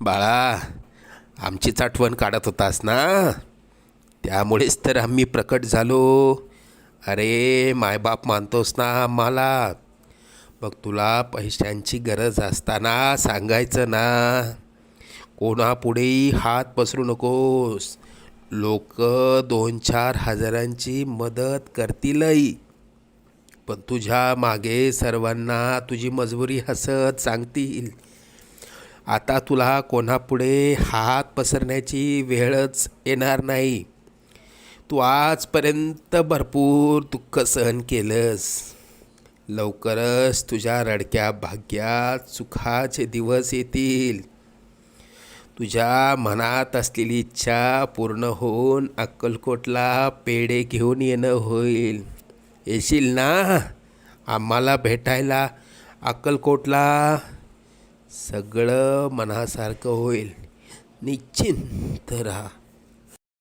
बाळा, आमचीच आठवण काढत होतास ना, त्यामुळेच तर आम्ही प्रकट झालो. अरे मायबाप मानतोस ना आम्हाला. मग तुला पैशांची गरज असताना सांगायचं ना. कोणापुढेही हात पसरू नकोस. लोक 2-4 हजारांची मदत करतीलही, पण तुझ्या मागे सर्वांना तुझी मजबुरी हसत सांगतील. आता तुला कोणापुढे हात पसरण्याची वेळच येणार नाही. तू आजपर्यंत भरपूर दुःख सहन केलंस. लवकरच तुझ्या रडक्या भाग्यात सुखाचे दिवस येतील. तुझ्या मनात असलेली इच्छा पूर्ण होऊन अक्कलकोटला पेढे घेऊन येणं होईल. येशील ना आम्हाला भेटायला अक्कलकोटला? सगळं मनासारखं होईल. निश्चिंत राहा.